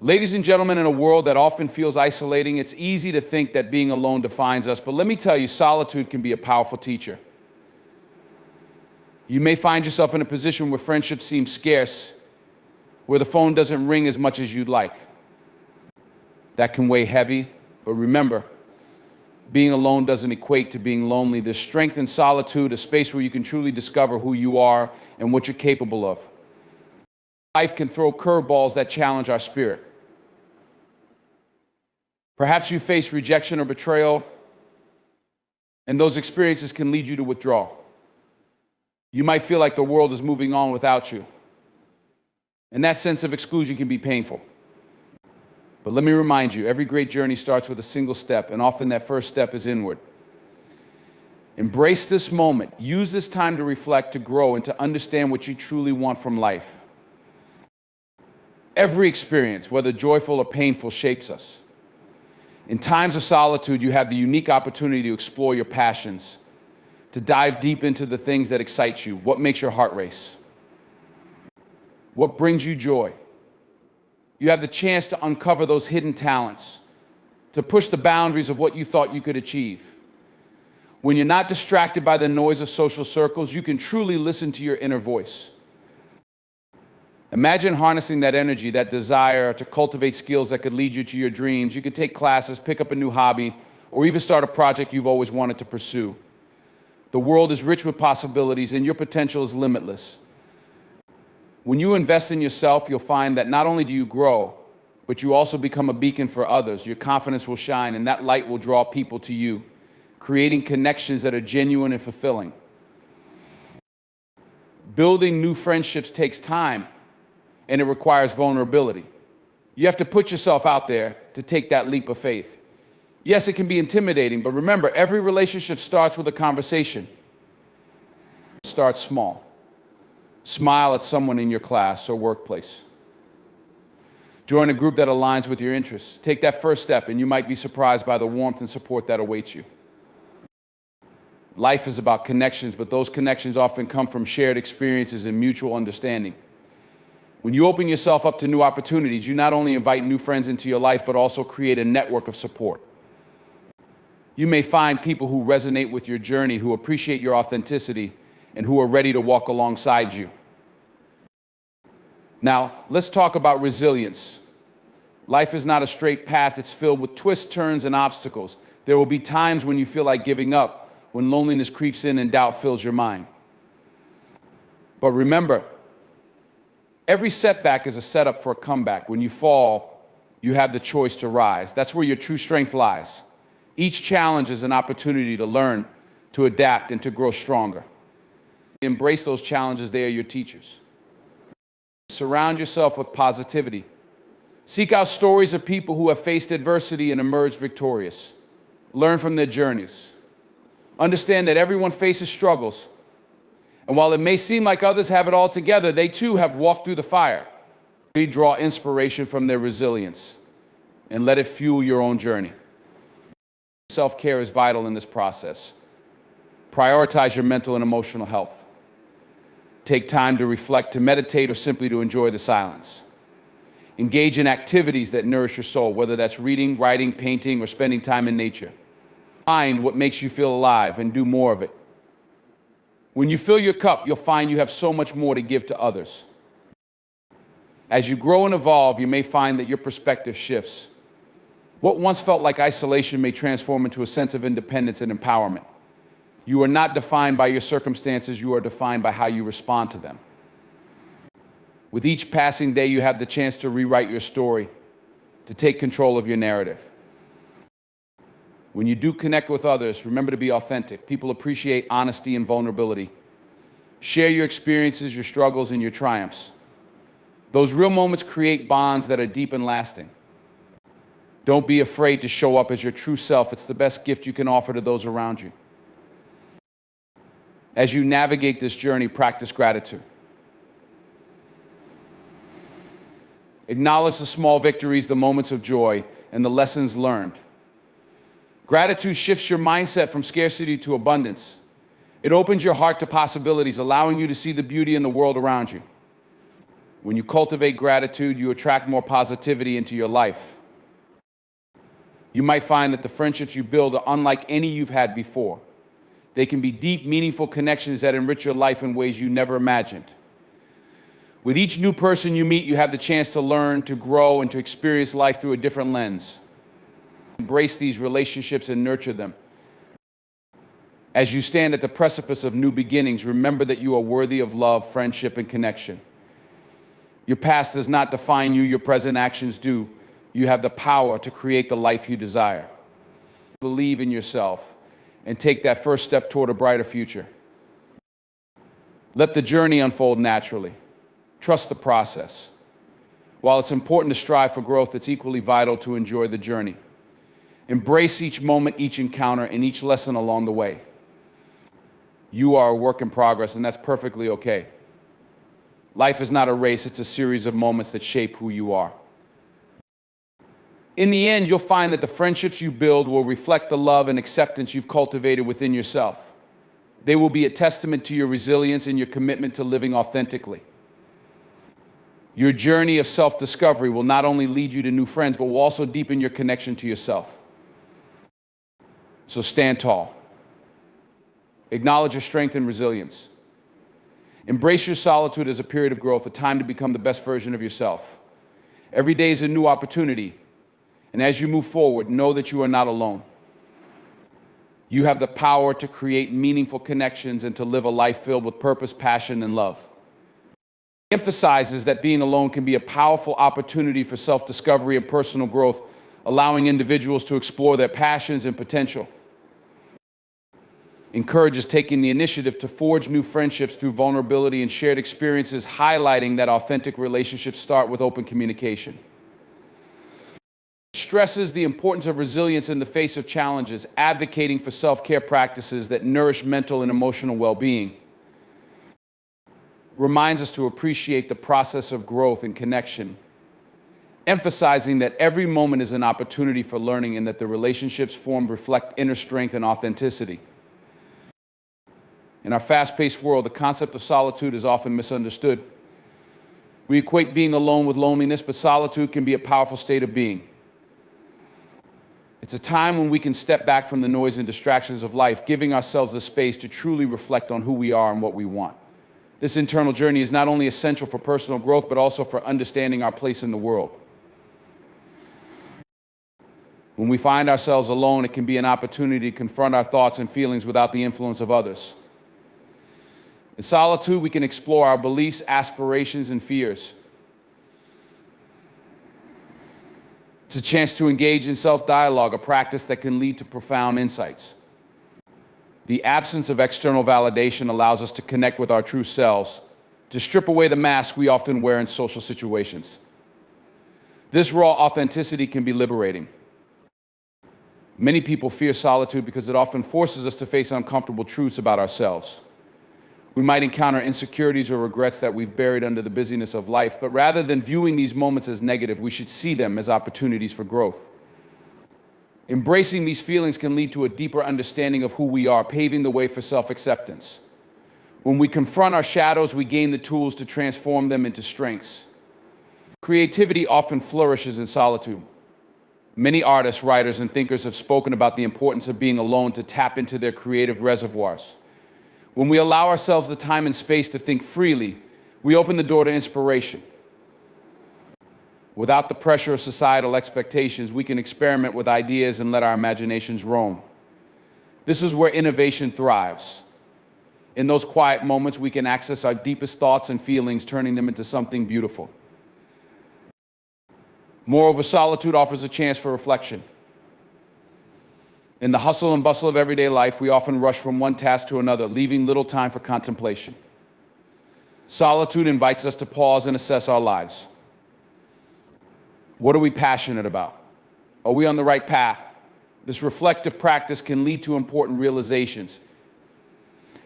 Ladies and gentlemen, in a world that often feels isolating, it's easy to think that being alone defines us, but let me tell you, solitude can be a powerful teacher. You may find yourself in a position where friendships seem scarce, where the phone doesn't ring as much as you'd like. That can weigh heavy, but remember, being alone doesn't equate to being lonely. There's strength in solitude, a space where you can truly discover who you are and what you're capable of. Life can throw curveballs that challenge our spirit. Perhaps you face rejection or betrayal, and those experiences can lead you to withdraw. You might feel like the world is moving on without you, and that sense of exclusion can be painful. But let me remind you, every great journey starts with a single step, and often that first step is inward. Embrace this moment. Use this time to reflect, to grow, and to understand what you truly want from life. Every experience, whether joyful or painful, shapes us. In times of solitude, you have the unique opportunity to explore your passions, to dive deep into the things that excite you. What makes your heart race? What brings you joy? You have the chance to uncover those hidden talents, to push the boundaries of what you thought you could achieve. When you're not distracted by the noise of social circles, you can truly listen to your inner voice. Imagine harnessing that energy, that desire to cultivate skills that could lead you to your dreams. You could take classes, pick up a new hobby, or even start a project you've always wanted to pursue. The world is rich with possibilities, and your potential is limitless. When you invest in yourself, you'll find that not only do you grow, but you also become a beacon for others. Your confidence will shine, and that light will draw people to you, creating connections that are genuine and fulfilling. Building new friendships takes time, and it requires vulnerability. You have to put yourself out there to take that leap of faith. Yes, it can be intimidating, but remember, every relationship starts with a conversation. Start small. Smile at someone in your class or workplace. Join a group that aligns with your interests. Take that first step, and you might be surprised by the warmth and support that awaits you. Life is about connections, but those connections often come from shared experiences and mutual understanding. When you open yourself up to new opportunities, you not only invite new friends into your life, but also create a network of support. You may find people who resonate with your journey, who appreciate your authenticity, and who are ready to walk alongside you. Now, let's talk about resilience. Life is not a straight path. It's filled with twists, turns, and obstacles. There will be times when you feel like giving up, when loneliness creeps in and doubt fills your mind. But remember, every setback is a setup for a comeback. When you fall, you have the choice to rise. That's where your true strength lies. Each challenge is an opportunity to learn, to adapt, and to grow stronger. Embrace those challenges. They are your teachers. Surround yourself with positivity. Seek out stories of people who have faced adversity and emerged victorious. Learn from their journeys. Understand that everyone faces struggles. And while it may seem like others have it all together, they too have walked through the fire. We draw inspiration from their resilience and let it fuel your own journey. Self-care is vital in this process. Prioritize your mental and emotional health. Take time to reflect, to meditate, or simply to enjoy the silence. Engage in activities that nourish your soul, whether that's reading, writing, painting, or spending time in nature. Find what makes you feel alive and do more of it. When you fill your cup, you'll find you have so much more to give to others. As you grow and evolve, you may find that your perspective shifts. What once felt like isolation may transform into a sense of independence and empowerment. You are not defined by your circumstances, you are defined by how you respond to them. With each passing day, you have the chance to rewrite your story, to take control of your narrative. When you do connect with others, remember to be authentic. People appreciate honesty and vulnerability. Share your experiences, your struggles, and your triumphs. Those real moments create bonds that are deep and lasting. Don't be afraid to show up as your true self. It's the best gift you can offer to those around you. As you navigate this journey, practice gratitude. Acknowledge the small victories, the moments of joy, and the lessons learned. Gratitude shifts your mindset from scarcity to abundance. It opens your heart to possibilities, allowing you to see the beauty in the world around you. When you cultivate gratitude, you attract more positivity into your life. You might find that the friendships you build are unlike any you've had before. They can be deep, meaningful connections that enrich your life in ways you never imagined. With each new person you meet, you have the chance to learn, to grow, and to experience life through a different lens. Embrace these relationships and nurture them. As you stand at the precipice of new beginnings, remember that you are worthy of love, friendship, and connection. Your past does not define you, your present actions do. You have the power to create the life you desire. Believe in yourself and take that first step toward a brighter future. Let the journey unfold naturally. Trust the process. While it's important to strive for growth, it's equally vital to enjoy the journey. Embrace each moment, each encounter, and each lesson along the way. You are a work in progress, and that's perfectly okay. Life is not a race, it's a series of moments that shape who you are. In the end, you'll find that the friendships you build will reflect the love and acceptance you've cultivated within yourself. They will be a testament to your resilience and your commitment to living authentically. Your journey of self-discovery will not only lead you to new friends, but will also deepen your connection to yourself. So stand tall. Acknowledge your strength and resilience. Embrace your solitude as a period of growth, a time to become the best version of yourself. Every day is a new opportunity, and as you move forward, know that you are not alone. You have the power to create meaningful connections and to live a life filled with purpose, passion, and love. It emphasizes that being alone can be a powerful opportunity for self-discovery and personal growth, allowing individuals to explore their passions and potential. Encourages taking the initiative to forge new friendships through vulnerability and shared experiences, highlighting that authentic relationships start with open communication. Stresses the importance of resilience in the face of challenges, advocating for self-care practices that nourish mental and emotional well-being. Reminds us to appreciate the process of growth and connection, emphasizing that every moment is an opportunity for learning and that the relationships formed reflect inner strength and authenticity. In our fast-paced world, the concept of solitude is often misunderstood. We equate being alone with loneliness, but solitude can be a powerful state of being. It's a time when we can step back from the noise and distractions of life, giving ourselves the space to truly reflect on who we are and what we want. This internal journey is not only essential for personal growth, but also for understanding our place in the world. When we find ourselves alone, it can be an opportunity to confront our thoughts and feelings without the influence of others. In solitude, we can explore our beliefs, aspirations, and fears. It's a chance to engage in self-dialogue, a practice that can lead to profound insights. The absence of external validation allows us to connect with our true selves, to strip away the mask we often wear in social situations. This raw authenticity can be liberating. Many people fear solitude because it often forces us to face uncomfortable truths about ourselves. We might encounter insecurities or regrets that we've buried under the busyness of life, but rather than viewing these moments as negative, we should see them as opportunities for growth. Embracing these feelings can lead to a deeper understanding of who we are, paving the way for self-acceptance. When we confront our shadows, we gain the tools to transform them into strengths. Creativity often flourishes in solitude. Many artists, writers, and thinkers have spoken about the importance of being alone to tap into their creative reservoirs. When we allow ourselves the time and space to think freely, we open the door to inspiration. Without the pressure of societal expectations, we can experiment with ideas and let our imaginations roam. This is where innovation thrives. In those quiet moments, we can access our deepest thoughts and feelings, turning them into something beautiful. Moreover, solitude offers a chance for reflection. In the hustle and bustle of everyday life, we often rush from one task to another, leaving little time for contemplation. Solitude invites us to pause and assess our lives. What are we passionate about? Are we on the right path? This reflective practice can lead to important realizations.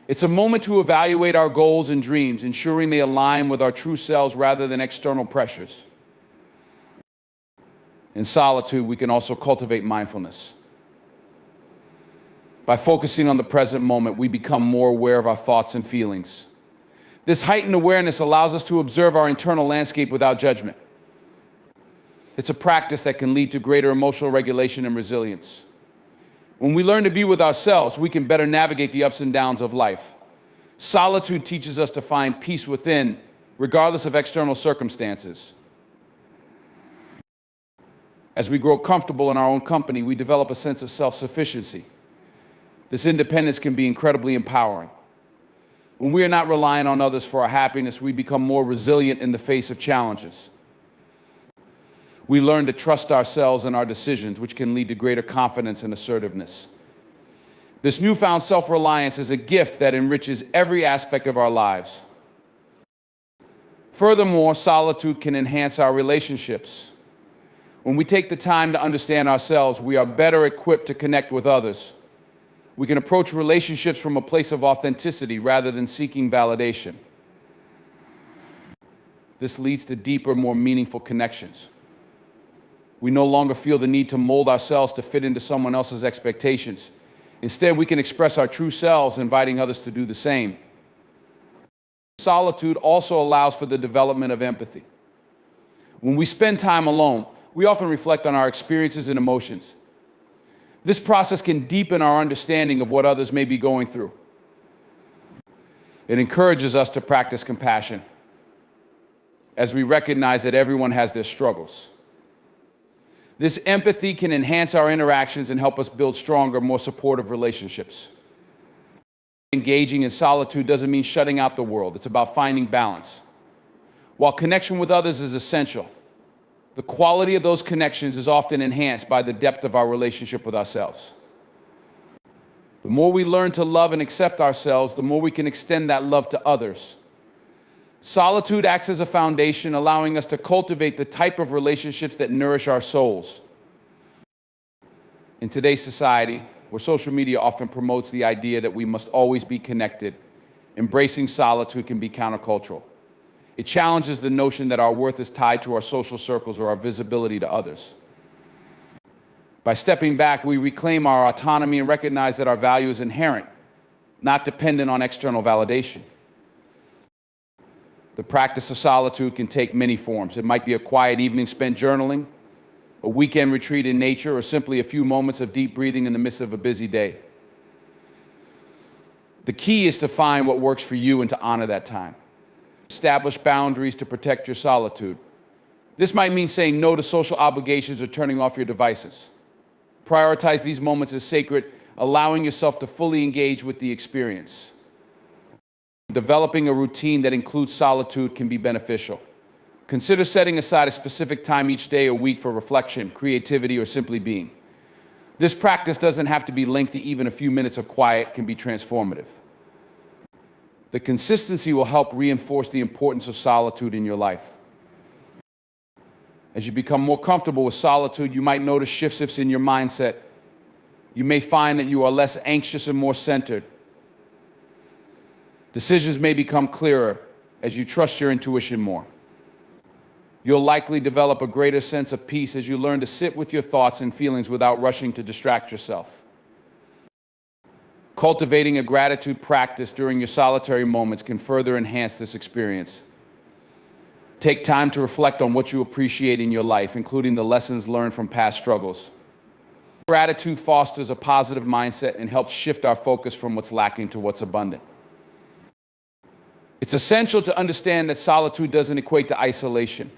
It's a moment to evaluate our goals and dreams, ensuring they align with our true selves rather than external pressures. In solitude, we can also cultivate mindfulness. By focusing on the present moment, we become more aware of our thoughts and feelings. This heightened awareness allows us to observe our internal landscape without judgment. It's a practice that can lead to greater emotional regulation and resilience. When we learn to be with ourselves, we can better navigate the ups and downs of life. Solitude teaches us to find peace within, regardless of external circumstances. As we grow comfortable in our own company, we develop a sense of self-sufficiency. This independence can be incredibly empowering. When we are not relying on others for our happiness, we become more resilient in the face of challenges. We learn to trust ourselves and our decisions, which can lead to greater confidence and assertiveness. This newfound self-reliance is a gift that enriches every aspect of our lives. Furthermore, solitude can enhance our relationships. When we take the time to understand ourselves, we are better equipped to connect with others. We can approach relationships from a place of authenticity rather than seeking validation. This leads to deeper, more meaningful connections. We no longer feel the need to mold ourselves to fit into someone else's expectations. Instead, we can express our true selves, inviting others to do the same. Solitude also allows for the development of empathy. When we spend time alone, we often reflect on our experiences and emotions. This process can deepen our understanding of what others may be going through. It encourages us to practice compassion, as we recognize that everyone has their struggles. This empathy can enhance our interactions and help us build stronger, more supportive relationships. Engaging in solitude doesn't mean shutting out the world. It's about finding balance. While connection with others is essential, the quality of those connections is often enhanced by the depth of our relationship with ourselves. The more we learn to love and accept ourselves, the more we can extend that love to others. Solitude acts as a foundation, allowing us to cultivate the type of relationships that nourish our souls. In today's society, where social media often promotes the idea that we must always be connected, embracing solitude can be countercultural. It challenges the notion that our worth is tied to our social circles or our visibility to others. By stepping back, we reclaim our autonomy and recognize that our value is inherent, not dependent on external validation. The practice of solitude can take many forms. It might be a quiet evening spent journaling, a weekend retreat in nature, or simply a few moments of deep breathing in the midst of a busy day. The key is to find what works for you and to honor that time. Establish boundaries to protect your solitude. This might mean saying no to social obligations or turning off your devices. Prioritize these moments as sacred, allowing yourself to fully engage with the experience. Developing a routine that includes solitude can be beneficial. Consider setting aside a specific time each day or week for reflection, creativity, or simply being. This practice doesn't have to be lengthy. Even a few minutes of quiet can be transformative. The consistency will help reinforce the importance of solitude in your life. As you become more comfortable with solitude, you might notice shifts in your mindset. You may find that you are less anxious and more centered. Decisions may become clearer as you trust your intuition more. You'll likely develop a greater sense of peace as you learn to sit with your thoughts and feelings without rushing to distract yourself. Cultivating a gratitude practice during your solitary moments can further enhance this experience. Take time to reflect on what you appreciate in your life, including the lessons learned from past struggles. Gratitude fosters a positive mindset and helps shift our focus from what's lacking to what's abundant. It's essential to understand that solitude doesn't equate to isolation.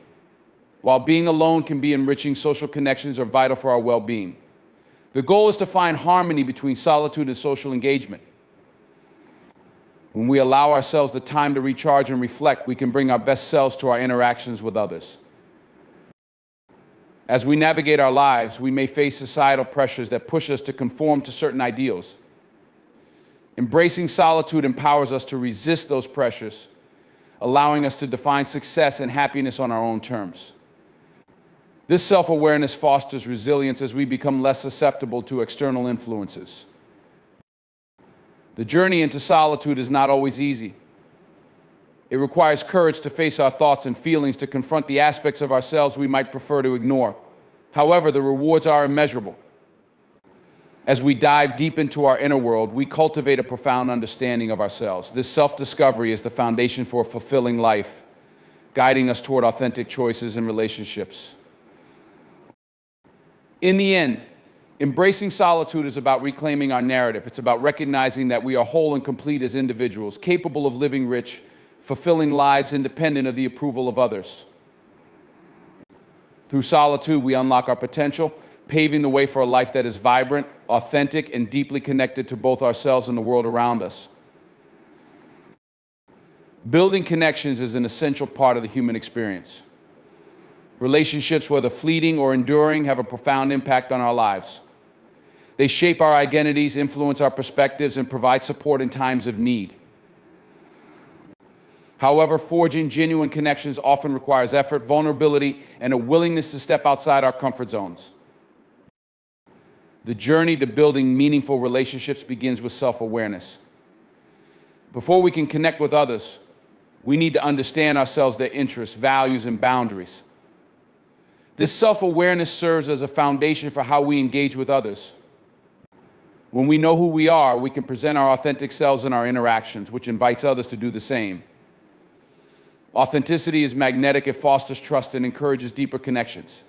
While being alone can be enriching, social connections are vital for our well-being. The goal is to find harmony between solitude and social engagement. When we allow ourselves the time to recharge and reflect, we can bring our best selves to our interactions with others. As we navigate our lives, we may face societal pressures that push us to conform to certain ideals. Embracing solitude empowers us to resist those pressures, allowing us to define success and happiness on our own terms. This self-awareness fosters resilience as we become less susceptible to external influences. The journey into solitude is not always easy. It requires courage to face our thoughts and feelings, to confront the aspects of ourselves we might prefer to ignore. However, the rewards are immeasurable. As we dive deep into our inner world, we cultivate a profound understanding of ourselves. This self-discovery is the foundation for a fulfilling life, guiding us toward authentic choices and relationships. In the end, embracing solitude is about reclaiming our narrative. It's about recognizing that we are whole and complete as individuals, capable of living rich, fulfilling lives independent of the approval of others. Through solitude, we unlock our potential, paving the way for a life that is vibrant, authentic, and deeply connected to both ourselves and the world around us. Building connections is an essential part of the human experience. Relationships, whether fleeting or enduring, have a profound impact on our lives. They shape our identities, influence our perspectives, and provide support in times of need. However, forging genuine connections often requires effort, vulnerability, and a willingness to step outside our comfort zones. The journey to building meaningful relationships begins with self-awareness. Before we can connect with others, we need to understand ourselves, their interests, values, and boundaries. This self-awareness serves as a foundation for how we engage with others. When we know who we are, we can present our authentic selves in our interactions, which invites others to do the same. Authenticity is magnetic, it fosters trust and encourages deeper connections.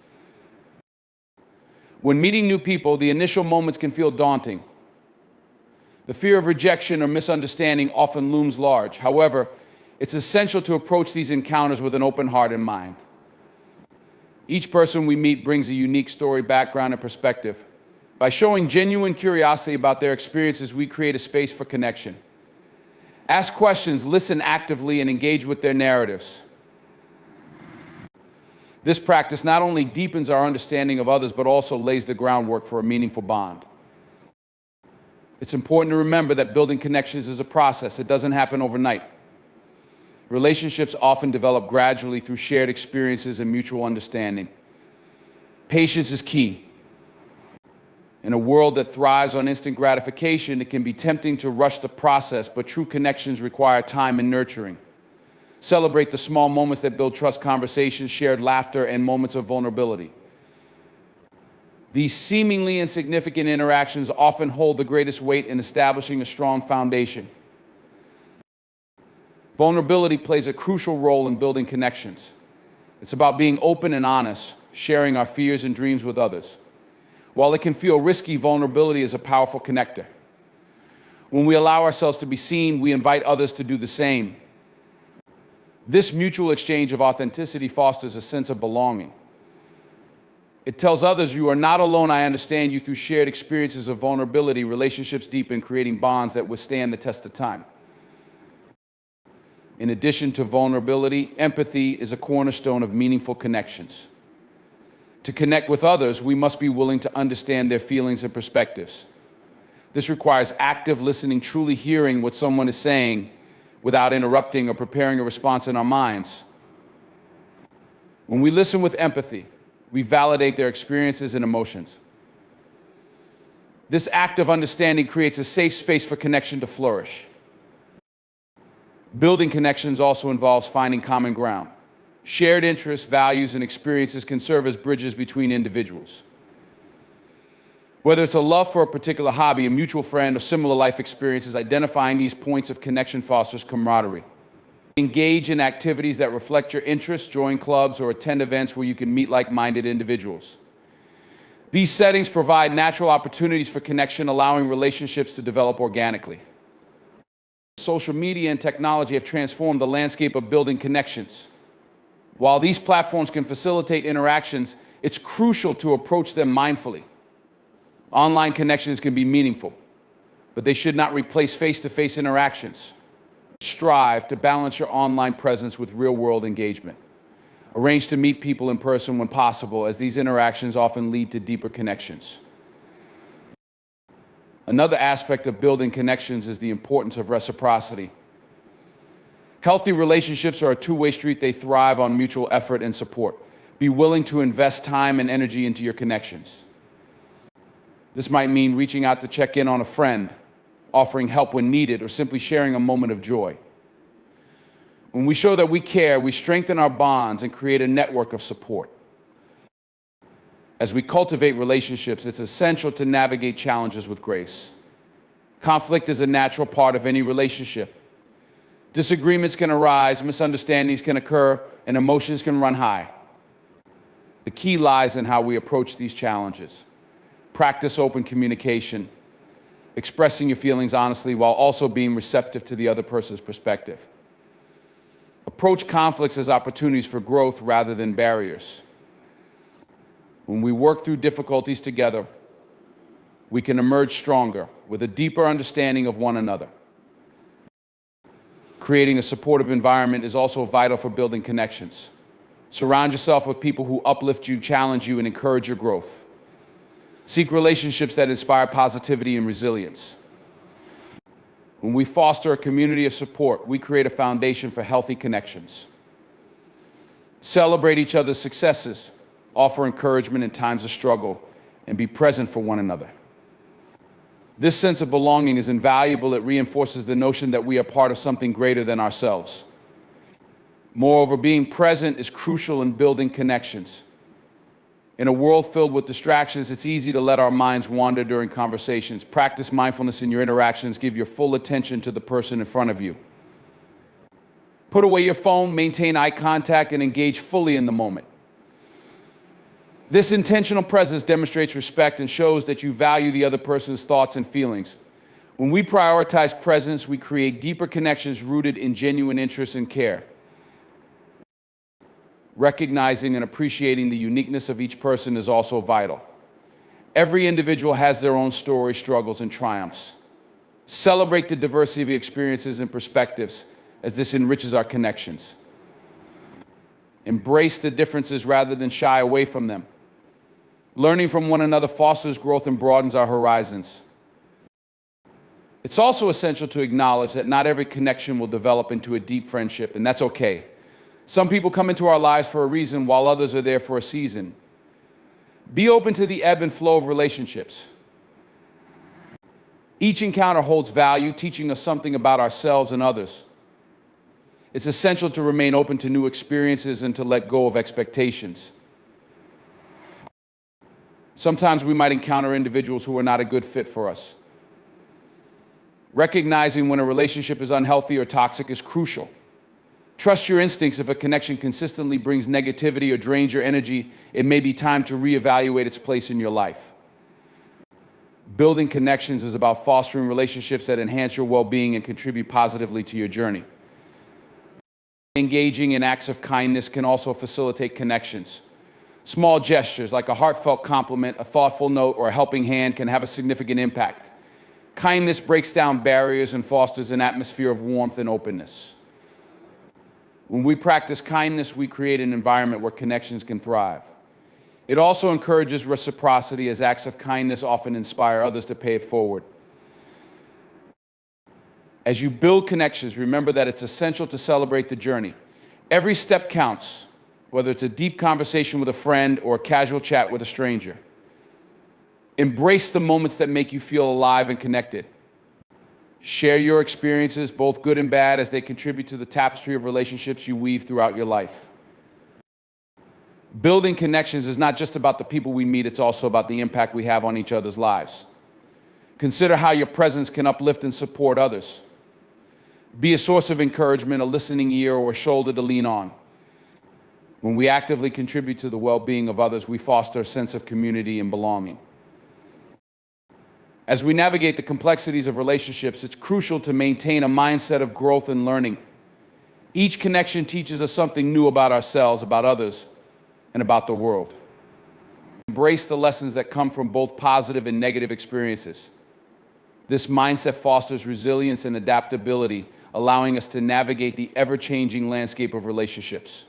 When meeting new people, the initial moments can feel daunting. The fear of rejection or misunderstanding often looms large. However, it's essential to approach these encounters with an open heart and mind. Each person we meet brings a unique story, background, and perspective. By showing genuine curiosity about their experiences, we create a space for connection. Ask questions, listen actively, and engage with their narratives. This practice not only deepens our understanding of others, but also lays the groundwork for a meaningful bond. It's important to remember that building connections is a process. It doesn't happen overnight. Relationships often develop gradually through shared experiences and mutual understanding. Patience is key. In a world that thrives on instant gratification, it can be tempting to rush the process, but true connections require time and nurturing. Celebrate the small moments that build trust, conversations, shared laughter, and moments of vulnerability. These seemingly insignificant interactions often hold the greatest weight in establishing a strong foundation. Vulnerability plays a crucial role in building connections. It's about being open and honest, sharing our fears and dreams with others. While it can feel risky, vulnerability is a powerful connector. When we allow ourselves to be seen, we invite others to do the same. This mutual exchange of authenticity fosters a sense of belonging. It tells others, you are not alone, I understand you. Through shared experiences of vulnerability, relationships deepen, creating bonds that withstand the test of time. In addition to vulnerability, empathy is a cornerstone of meaningful connections. To connect with others, we must be willing to understand their feelings and perspectives. This requires active listening, truly hearing what someone is saying without interrupting or preparing a response in our minds. When we listen with empathy, we validate their experiences and emotions. This act of understanding creates a safe space for connection to flourish. Building connections also involves finding common ground. Shared interests, values, and experiences can serve as bridges between individuals. Whether it's a love for a particular hobby, a mutual friend, or similar life experiences, identifying these points of connection fosters camaraderie. Engage in activities that reflect your interests, join clubs, or attend events where you can meet like-minded individuals. These settings provide natural opportunities for connection, allowing relationships to develop organically. Social media and technology have transformed the landscape of building connections. While these platforms can facilitate interactions, it's crucial to approach them mindfully. Online connections can be meaningful, but they should not replace face-to-face interactions. Strive to balance your online presence with real-world engagement. Arrange to meet people in person when possible, as these interactions often lead to deeper connections. Another aspect of building connections is the importance of reciprocity. Healthy relationships are a two-way street. They thrive on mutual effort and support. Be willing to invest time and energy into your connections. This might mean reaching out to check in on a friend, offering help when needed, or simply sharing a moment of joy. When we show that we care, we strengthen our bonds and create a network of support. As we cultivate relationships, it's essential to navigate challenges with grace. Conflict is a natural part of any relationship. Disagreements can arise, misunderstandings can occur, and emotions can run high. The key lies in how we approach these challenges. Practice open communication, expressing your feelings honestly while also being receptive to the other person's perspective. Approach conflicts as opportunities for growth rather than barriers. When we work through difficulties together, we can emerge stronger with a deeper understanding of one another. Creating a supportive environment is also vital for building connections. Surround yourself with people who uplift you, challenge you, and encourage your growth. Seek relationships that inspire positivity and resilience. When we foster a community of support, we create a foundation for healthy connections. Celebrate each other's successes, offer encouragement in times of struggle, and be present for one another. This sense of belonging is invaluable. It reinforces the notion that we are part of something greater than ourselves. Moreover, being present is crucial in building connections. In a world filled with distractions, it's easy to let our minds wander during conversations. Practice mindfulness in your interactions. Give your full attention to the person in front of you. Put away your phone, maintain eye contact, and engage fully in the moment. This intentional presence demonstrates respect and shows that you value the other person's thoughts and feelings. When we prioritize presence, we create deeper connections rooted in genuine interest and care. Recognizing and appreciating the uniqueness of each person is also vital. Every individual has their own story, struggles, and triumphs. Celebrate the diversity of experiences and perspectives, as this enriches our connections. Embrace the differences rather than shy away from them. Learning from one another fosters growth and broadens our horizons. It's also essential to acknowledge that not every connection will develop into a deep friendship, and that's okay. Some people come into our lives for a reason, while others are there for a season. Be open to the ebb and flow of relationships. Each encounter holds value, teaching us something about ourselves and others. It's essential to remain open to new experiences and to let go of expectations. Sometimes we might encounter individuals who are not a good fit for us. Recognizing when a relationship is unhealthy or toxic is crucial. Trust your instincts. If a connection consistently brings negativity or drains your energy, it may be time to reevaluate its place in your life. Building connections is about fostering relationships that enhance your well-being and contribute positively to your journey. Engaging in acts of kindness can also facilitate connections. Small gestures like a heartfelt compliment, a thoughtful note, or a helping hand can have a significant impact. Kindness breaks down barriers and fosters an atmosphere of warmth and openness. When we practice kindness, we create an environment where connections can thrive. It also encourages reciprocity, as acts of kindness often inspire others to pay it forward. As you build connections, remember that it's essential to celebrate the journey. Every step counts, whether it's a deep conversation with a friend or a casual chat with a stranger. Embrace the moments that make you feel alive and connected. Share your experiences, both good and bad, as they contribute to the tapestry of relationships you weave throughout your life. Building connections is not just about the people we meet, it's also about the impact we have on each other's lives. Consider how your presence can uplift and support others. Be a source of encouragement, a listening ear, or a shoulder to lean on. When we actively contribute to the well-being of others, we foster a sense of community and belonging. As we navigate the complexities of relationships, it's crucial to maintain a mindset of growth and learning. Each connection teaches us something new about ourselves, about others, and about the world. Embrace the lessons that come from both positive and negative experiences. This mindset fosters resilience and adaptability, allowing us to navigate the ever-changing landscape of relationships.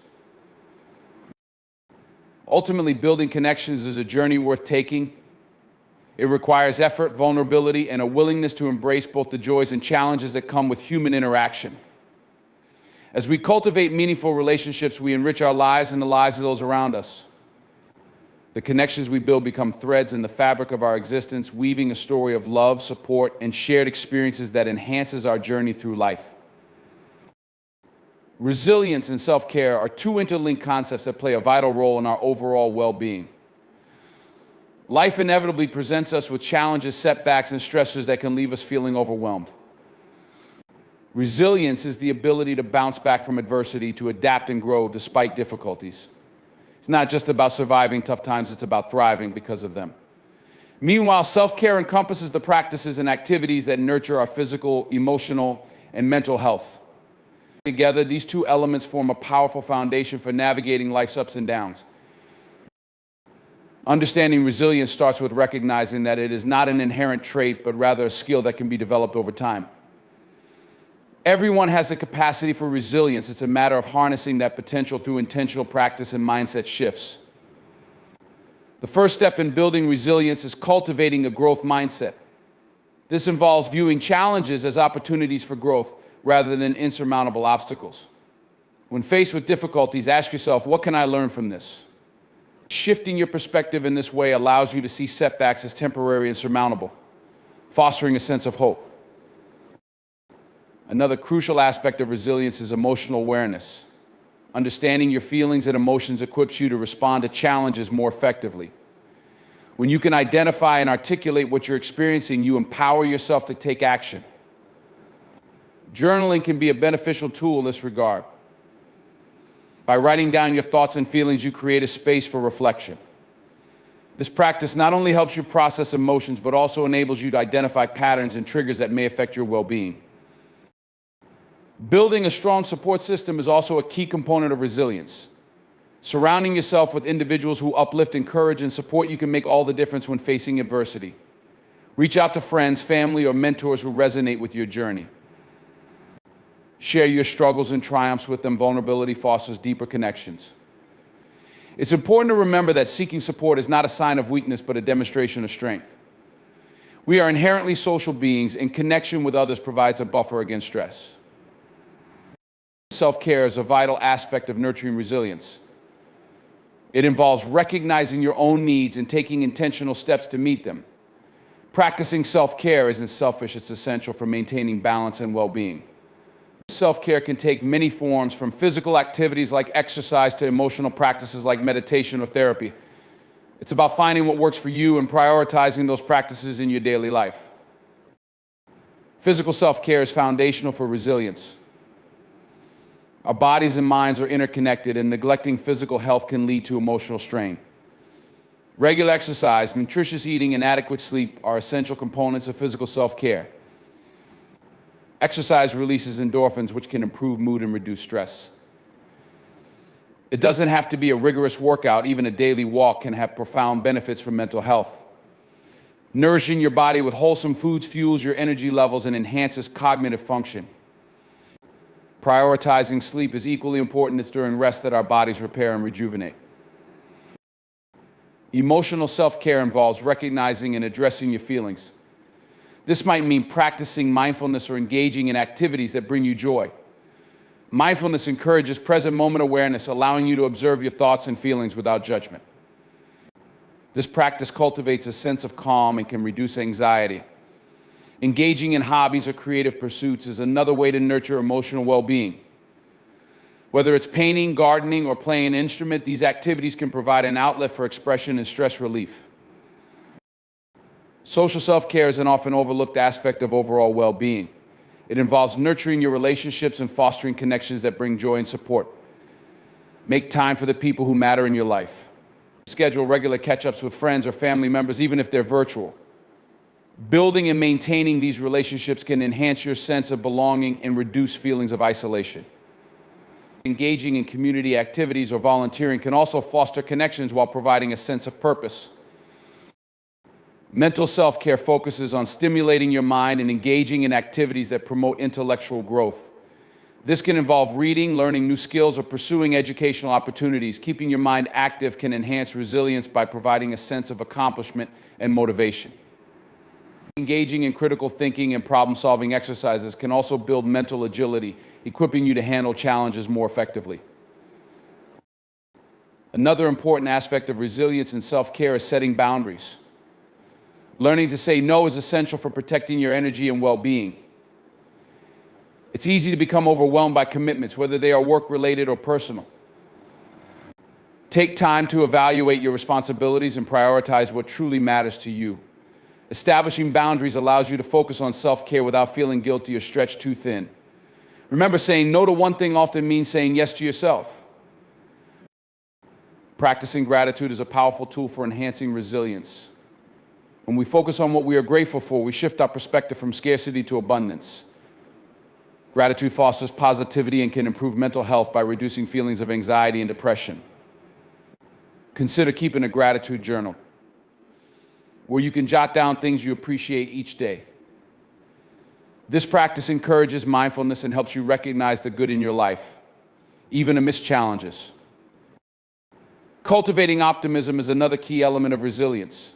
Ultimately, building connections is a journey worth taking. It requires effort, vulnerability, and a willingness to embrace both the joys and challenges that come with human interaction. As we cultivate meaningful relationships, we enrich our lives and the lives of those around us. The connections we build become threads in the fabric of our existence, weaving a story of love, support, and shared experiences that enhances our journey through life. Resilience and self-care are two interlinked concepts that play a vital role in our overall well-being. Life inevitably presents us with challenges, setbacks, and stressors that can leave us feeling overwhelmed. Resilience is the ability to bounce back from adversity, to adapt and grow despite difficulties. It's not just about surviving tough times, it's about thriving because of them. Meanwhile, self-care encompasses the practices and activities that nurture our physical, emotional, and mental health. Together, these two elements form a powerful foundation for navigating life's ups and downs. Understanding resilience starts with recognizing that it is not an inherent trait, but rather a skill that can be developed over time. Everyone has the capacity for resilience. It's a matter of harnessing that potential through intentional practice and mindset shifts. The first step in building resilience is cultivating a growth mindset. This involves viewing challenges as opportunities for growth rather than insurmountable obstacles. When faced with difficulties, ask yourself, what can I learn from this? Shifting your perspective in this way allows you to see setbacks as temporary and surmountable, fostering a sense of hope. Another crucial aspect of resilience is emotional awareness. Understanding your feelings and emotions equips you to respond to challenges more effectively. When you can identify and articulate what you're experiencing, you empower yourself to take action. Journaling can be a beneficial tool in this regard. By writing down your thoughts and feelings, you create a space for reflection. This practice not only helps you process emotions, but also enables you to identify patterns and triggers that may affect your well-being. Building a strong support system is also a key component of resilience. Surrounding yourself with individuals who uplift, encourage, and support you can make all the difference when facing adversity. Reach out to friends, family, or mentors who resonate with your journey. Share your struggles and triumphs with them. Vulnerability fosters deeper connections. It's important to remember that seeking support is not a sign of weakness, but a demonstration of strength. We are inherently social beings, and connection with others provides a buffer against stress. Self-care is a vital aspect of nurturing resilience. It involves recognizing your own needs and taking intentional steps to meet them. Practicing self-care isn't selfish, it's essential for maintaining balance and well-being. Self-care can take many forms, from physical activities like exercise to emotional practices like meditation or therapy. It's about finding what works for you and prioritizing those practices in your daily life. Physical self-care is foundational for resilience. Our bodies and minds are interconnected, and neglecting physical health can lead to emotional strain. Regular exercise, nutritious eating, and adequate sleep are essential components of physical self-care. Exercise releases endorphins, which can improve mood and reduce stress. It doesn't have to be a rigorous workout. Even a daily walk can have profound benefits for mental health. Nourishing your body with wholesome foods fuels your energy levels and enhances cognitive function. Prioritizing sleep is equally important. It's during rest that our bodies repair and rejuvenate. Emotional self-care involves recognizing and addressing your feelings. This might mean practicing mindfulness or engaging in activities that bring you joy. Mindfulness encourages present moment awareness, allowing you to observe your thoughts and feelings without judgment. This practice cultivates a sense of calm and can reduce anxiety. Engaging in hobbies or creative pursuits is another way to nurture emotional well-being. Whether it's painting, gardening, or playing an instrument, these activities can provide an outlet for expression and stress relief. Social self-care is an often overlooked aspect of overall well-being. It involves nurturing your relationships and fostering connections that bring joy and support. Make time for the people who matter in your life. Schedule regular catch-ups with friends or family members, even if they're virtual. Building and maintaining these relationships can enhance your sense of belonging and reduce feelings of isolation. Engaging in community activities or volunteering can also foster connections while providing a sense of purpose. Mental self-care focuses on stimulating your mind and engaging in activities that promote intellectual growth. This can involve reading, learning new skills, or pursuing educational opportunities. Keeping your mind active can enhance resilience by providing a sense of accomplishment and motivation. Engaging in critical thinking and problem-solving exercises can also build mental agility, equipping you to handle challenges more effectively. Another important aspect of resilience and self-care is setting boundaries. Learning to say no is essential for protecting your energy and well-being. It's easy to become overwhelmed by commitments, whether they are work-related or personal. Take time to evaluate your responsibilities and prioritize what truly matters to you. Establishing boundaries allows you to focus on self-care without feeling guilty or stretched too thin. Remember, saying no to one thing often means saying yes to yourself. Practicing gratitude is a powerful tool for enhancing resilience. When we focus on what we are grateful for, we shift our perspective from scarcity to abundance. Gratitude fosters positivity and can improve mental health by reducing feelings of anxiety and depression. Consider keeping a gratitude journal where you can jot down things you appreciate each day. This practice encourages mindfulness and helps you recognize the good in your life, even amidst challenges. Cultivating optimism is another key element of resilience.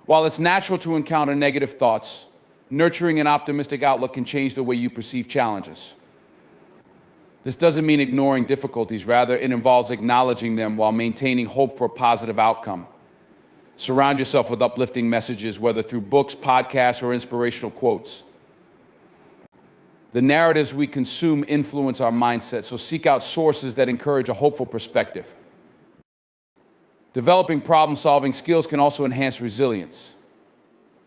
While it's natural to encounter negative thoughts, nurturing an optimistic outlook can change the way you perceive challenges. This doesn't mean ignoring difficulties. Rather, it involves acknowledging them while maintaining hope for a positive outcome. Surround yourself with uplifting messages, whether through books, podcasts, or inspirational quotes. The narratives we consume influence our mindset, so seek out sources that encourage a hopeful perspective. Developing problem-solving skills can also enhance resilience.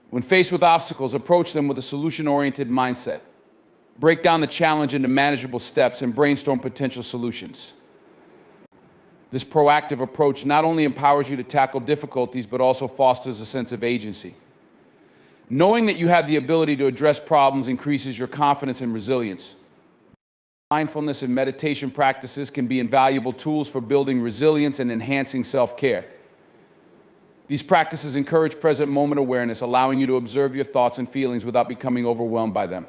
When faced with obstacles, approach them with a solution-oriented mindset. Break down the challenge into manageable steps and brainstorm potential solutions. This proactive approach not only empowers you to tackle difficulties, but also fosters a sense of agency. Knowing that you have the ability to address problems increases your confidence and resilience. Mindfulness and meditation practices can be invaluable tools for building resilience and enhancing self-care. These practices encourage present moment awareness, allowing you to observe your thoughts and feelings without becoming overwhelmed by them.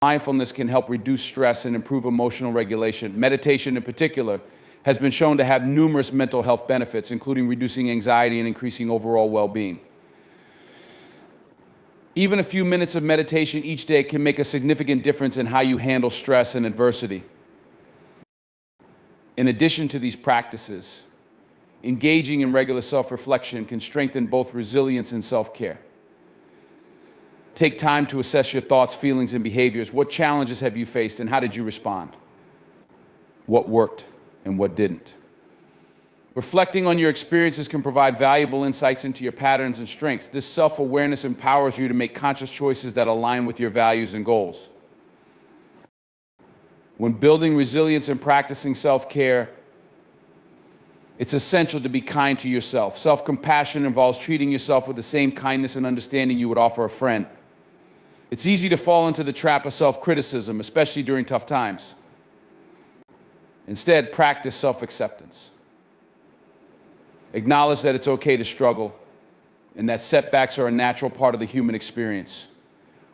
Mindfulness can help reduce stress and improve emotional regulation. Meditation, in particular, has been shown to have numerous mental health benefits, including reducing anxiety and increasing overall well-being. Even a few minutes of meditation each day can make a significant difference in how you handle stress and adversity. In addition to these practices, engaging in regular self-reflection can strengthen both resilience and self-care. Take time to assess your thoughts, feelings, and behaviors. What challenges have you faced and how did you respond? What worked and what didn't? Reflecting on your experiences can provide valuable insights into your patterns and strengths. This self-awareness empowers you to make conscious choices that align with your values and goals. When building resilience and practicing self-care, it's essential to be kind to yourself. Self-compassion involves treating yourself with the same kindness and understanding you would offer a friend. It's easy to fall into the trap of self-criticism, especially during tough times. Instead, practice self-acceptance. Acknowledge that it's okay to struggle and that setbacks are a natural part of the human experience.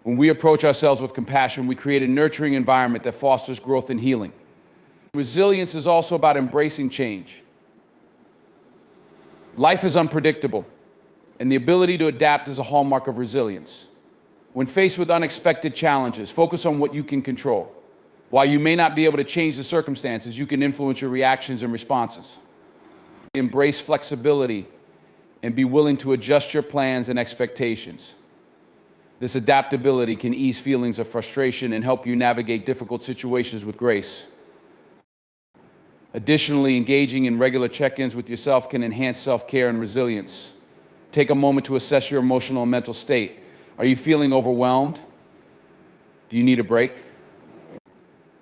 When we approach ourselves with compassion, we create a nurturing environment that fosters growth and healing. Resilience is also about embracing change. Life is unpredictable, and the ability to adapt is a hallmark of resilience. When faced with unexpected challenges, focus on what you can control. While you may not be able to change the circumstances, you can influence your reactions and responses. Embrace flexibility and be willing to adjust your plans and expectations. This adaptability can ease feelings of frustration and help you navigate difficult situations with grace. Additionally, engaging in regular check-ins with yourself can enhance self-care and resilience. Take a moment to assess your emotional and mental state. Are you feeling overwhelmed? Do you need a break?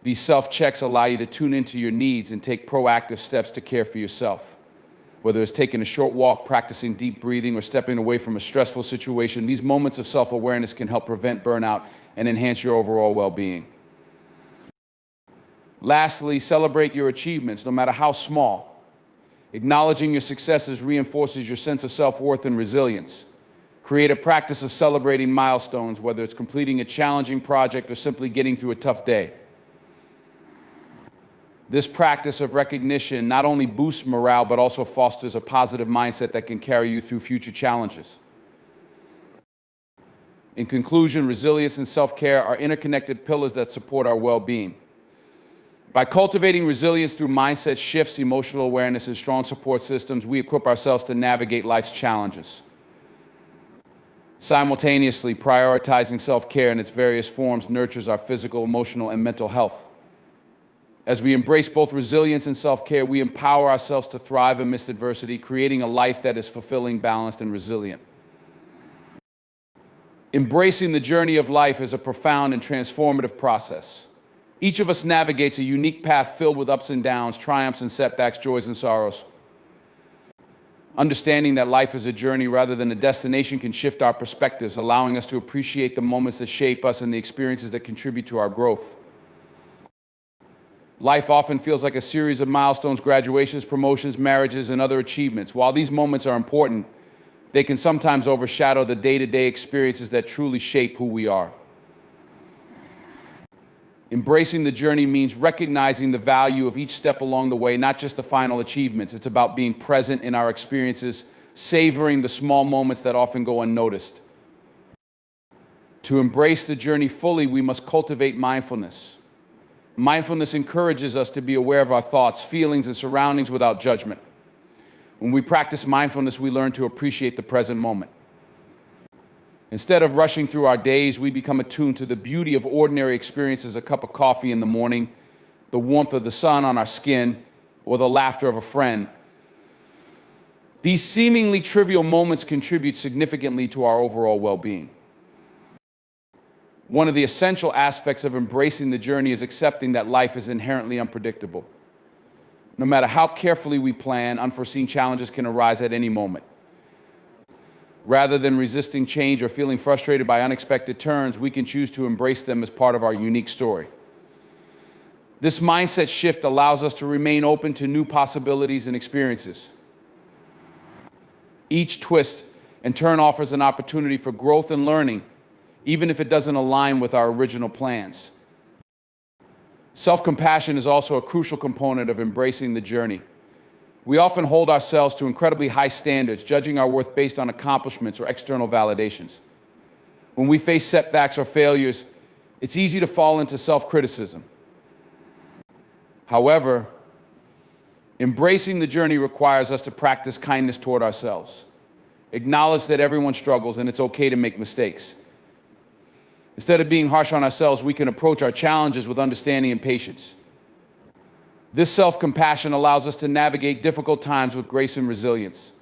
These self-checks allow you to tune into your needs and take proactive steps to care for yourself. Whether it's taking a short walk, practicing deep breathing, or stepping away from a stressful situation, these moments of self-awareness can help prevent burnout and enhance your overall well-being. Lastly, celebrate your achievements, no matter how small. Acknowledging your successes reinforces your sense of self-worth and resilience. Create a practice of celebrating milestones, whether it's completing a challenging project or simply getting through a tough day. This practice of recognition not only boosts morale, but also fosters a positive mindset that can carry you through future challenges. In conclusion, resilience and self-care are interconnected pillars that support our well-being. By cultivating resilience through mindset shifts, emotional awareness, and strong support systems, we equip ourselves to navigate life's challenges. Simultaneously, prioritizing self-care in its various forms nurtures our physical, emotional, and mental health. As we embrace both resilience and self-care, we empower ourselves to thrive amidst adversity, creating a life that is fulfilling, balanced, and resilient. Embracing the journey of life is a profound and transformative process. Each of us navigates a unique path filled with ups and downs, triumphs and setbacks, joys and sorrows. Understanding that life is a journey rather than a destination can shift our perspectives, allowing us to appreciate the moments that shape us and the experiences that contribute to our growth. Life often feels like a series of milestones, graduations, promotions, marriages, and other achievements. While these moments are important, they can sometimes overshadow the day-to-day experiences that truly shape who we are. Embracing the journey means recognizing the value of each step along the way, not just the final achievements. It's about being present in our experiences, savoring the small moments that often go unnoticed. To embrace the journey fully, we must cultivate mindfulness. Mindfulness encourages us to be aware of our thoughts, feelings, and surroundings without judgment. When we practice mindfulness, we learn to appreciate the present moment. Instead of rushing through our days, we become attuned to the beauty of ordinary experiences, a cup of coffee in the morning, the warmth of the sun on our skin, or the laughter of a friend. These seemingly trivial moments contribute significantly to our overall well-being. One of the essential aspects of embracing the journey is accepting that life is inherently unpredictable. No matter how carefully we plan, unforeseen challenges can arise at any moment. Rather than resisting change or feeling frustrated by unexpected turns, we can choose to embrace them as part of our unique story. This mindset shift allows us to remain open to new possibilities and experiences. Each twist and turn offers an opportunity for growth and learning, even if it doesn't align with our original plans. Self-compassion is also a crucial component of embracing the journey. We often hold ourselves to incredibly high standards, judging our worth based on accomplishments or external validations. When we face setbacks or failures, it's easy to fall into self-criticism. However, embracing the journey requires us to practice kindness toward ourselves. Acknowledge that everyone struggles and it's okay to make mistakes. Instead of being harsh on ourselves, we can approach our challenges with understanding and patience. This self-compassion allows us to navigate difficult times with grace and resilience.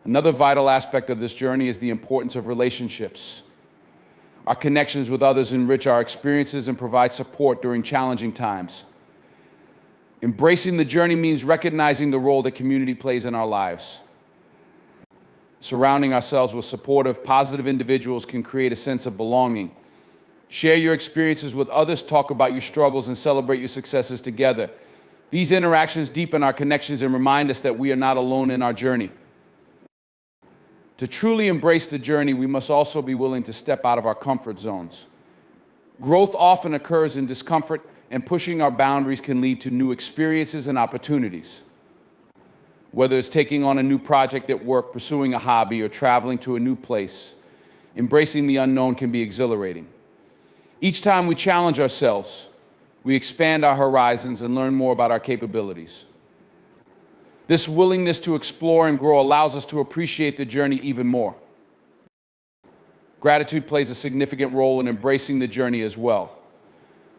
Another vital aspect of this journey is the importance of relationships. Our connections with others enrich our experiences and provide support during challenging times. Embracing the journey means recognizing the role that community plays in our lives. Surrounding ourselves with supportive, positive individuals can create a sense of belonging. Share your experiences with others, talk about your struggles, and celebrate your successes together. These interactions deepen our connections and remind us that we are not alone in our journey. To truly embrace the journey, we must also be willing to step out of our comfort zones. Growth often occurs in discomfort, and pushing our boundaries can lead to new experiences and opportunities. Whether it's taking on a new project at work, pursuing a hobby, or traveling to a new place, embracing the unknown can be exhilarating. Each time we challenge ourselves, we expand our horizons and learn more about our capabilities. This willingness to explore and grow allows us to appreciate the journey even more. Gratitude plays a significant role in embracing the journey as well.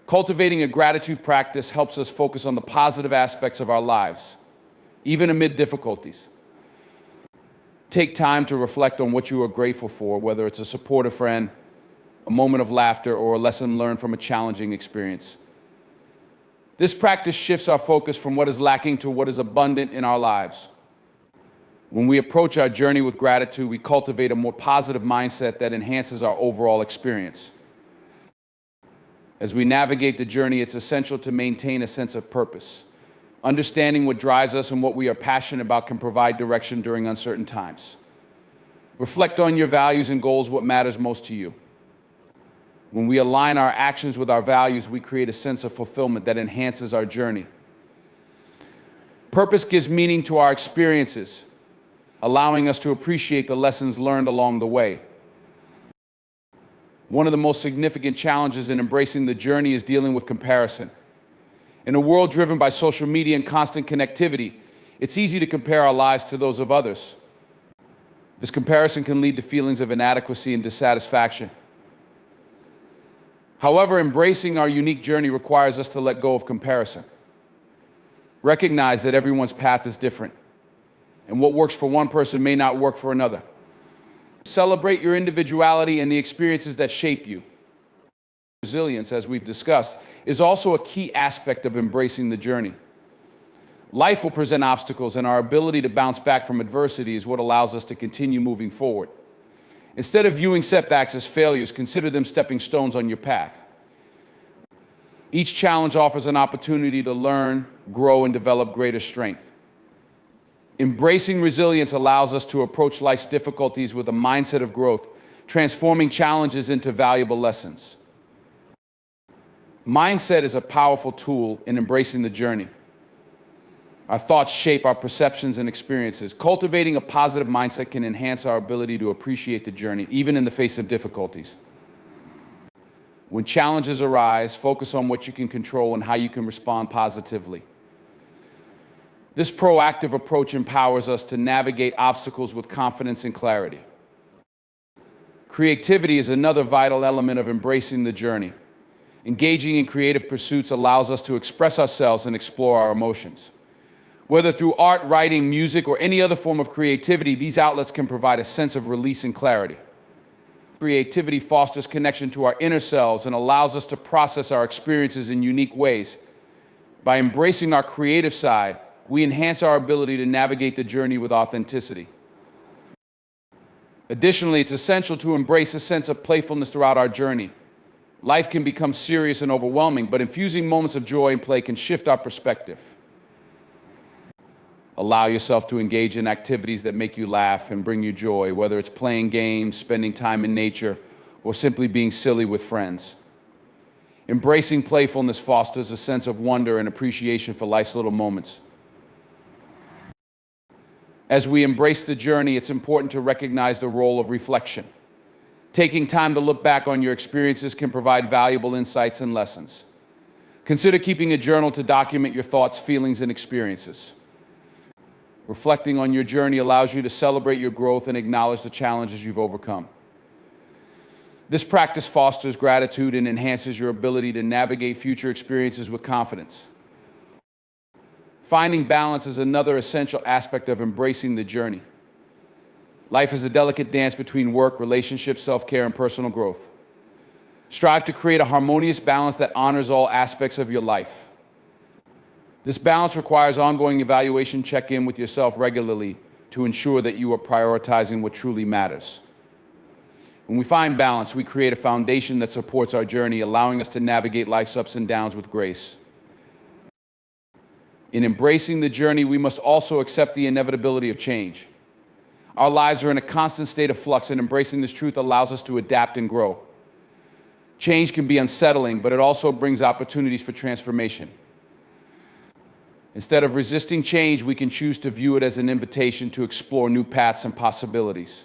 Cultivating a gratitude practice helps us focus on the positive aspects of our lives, even amid difficulties. Take time to reflect on what you are grateful for, whether it's a supportive friend, a moment of laughter, or a lesson learned from a challenging experience. This practice shifts our focus from what is lacking to what is abundant in our lives. When we approach our journey with gratitude, we cultivate a more positive mindset that enhances our overall experience. As we navigate the journey, it's essential to maintain a sense of purpose. Understanding what drives us and what we are passionate about can provide direction during uncertain times. Reflect on your values and goals, what matters most to you. When we align our actions with our values, we create a sense of fulfillment that enhances our journey. Purpose gives meaning to our experiences, allowing us to appreciate the lessons learned along the way. One of the most significant challenges in embracing the journey is dealing with comparison. In a world driven by social media and constant connectivity, it's easy to compare our lives to those of others. This comparison can lead to feelings of inadequacy and dissatisfaction. However, embracing our unique journey requires us to let go of comparison. Recognize that everyone's path is different, and what works for one person may not work for another. Celebrate your individuality and the experiences that shape you. Resilience, as we've discussed, is also a key aspect of embracing the journey. Life will present obstacles, and our ability to bounce back from adversity is what allows us to continue moving forward. Instead of viewing setbacks as failures, consider them stepping stones on your path. Each challenge offers an opportunity to learn, grow, and develop greater strength. Embracing resilience allows us to approach life's difficulties with a mindset of growth, transforming challenges into valuable lessons. Mindset is a powerful tool in embracing the journey. Our thoughts shape our perceptions and experiences. Cultivating a positive mindset can enhance our ability to appreciate the journey, even in the face of difficulties. When challenges arise, focus on what you can control and how you can respond positively. This proactive approach empowers us to navigate obstacles with confidence and clarity. Creativity is another vital element of embracing the journey. Engaging in creative pursuits allows us to express ourselves and explore our emotions. Whether through art, writing, music, or any other form of creativity, these outlets can provide a sense of release and clarity. Creativity fosters connection to our inner selves and allows us to process our experiences in unique ways. By embracing our creative side, we enhance our ability to navigate the journey with authenticity. Additionally, it's essential to embrace a sense of playfulness throughout our journey. Life can become serious and overwhelming, but infusing moments of joy and play can shift our perspective. Allow yourself to engage in activities that make you laugh and bring you joy, whether it's playing games, spending time in nature, or simply being silly with friends. Embracing playfulness fosters a sense of wonder and appreciation for life's little moments. As we embrace the journey, it's important to recognize the role of reflection. Taking time to look back on your experiences can provide valuable insights and lessons. Consider keeping a journal to document your thoughts, feelings, and experiences. Reflecting on your journey allows you to celebrate your growth and acknowledge the challenges you've overcome. This practice fosters gratitude and enhances your ability to navigate future experiences with confidence. Finding balance is another essential aspect of embracing the journey. Life is a delicate dance between work, relationships, self-care, and personal growth. Strive to create a harmonious balance that honors all aspects of your life. This balance requires ongoing evaluation, check-in with yourself regularly to ensure that you are prioritizing what truly matters. When we find balance, we create a foundation that supports our journey, allowing us to navigate life's ups and downs with grace. In embracing the journey, we must also accept the inevitability of change. Our lives are in a constant state of flux, and embracing this truth allows us to adapt and grow. Change can be unsettling, but it also brings opportunities for transformation. Instead of resisting change, we can choose to view it as an invitation to explore new paths and possibilities.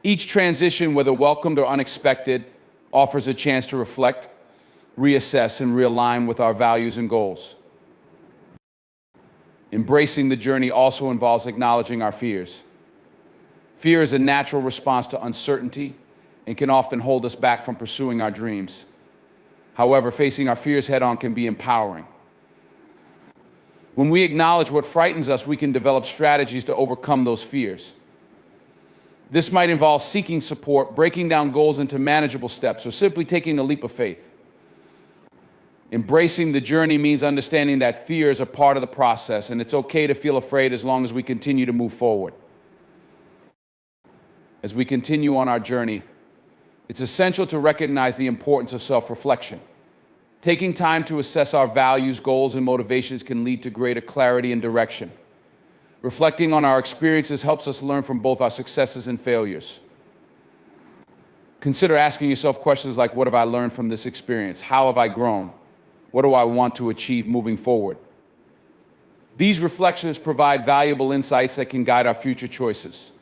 Each transition, whether welcomed or unexpected, offers a chance to reflect, reassess, and realign with our values and goals. Embracing the journey also involves acknowledging our fears. Fear is a natural response to uncertainty and can often hold us back from pursuing our dreams. However, facing our fears head-on can be empowering. When we acknowledge what frightens us, we can develop strategies to overcome those fears. This might involve seeking support, breaking down goals into manageable steps, or simply taking a leap of faith. Embracing the journey means understanding that fears are part of the process, and it's okay to feel afraid as long as we continue to move forward. As we continue on our journey, it's essential to recognize the importance of self-reflection. Taking time to assess our values, goals, and motivations can lead to greater clarity and direction. Reflecting on our experiences helps us learn from both our successes and failures. Consider asking yourself questions like, what have I learned from this experience? How have I grown? What do I want to achieve moving forward? These reflections provide valuable insights that can guide our future choices.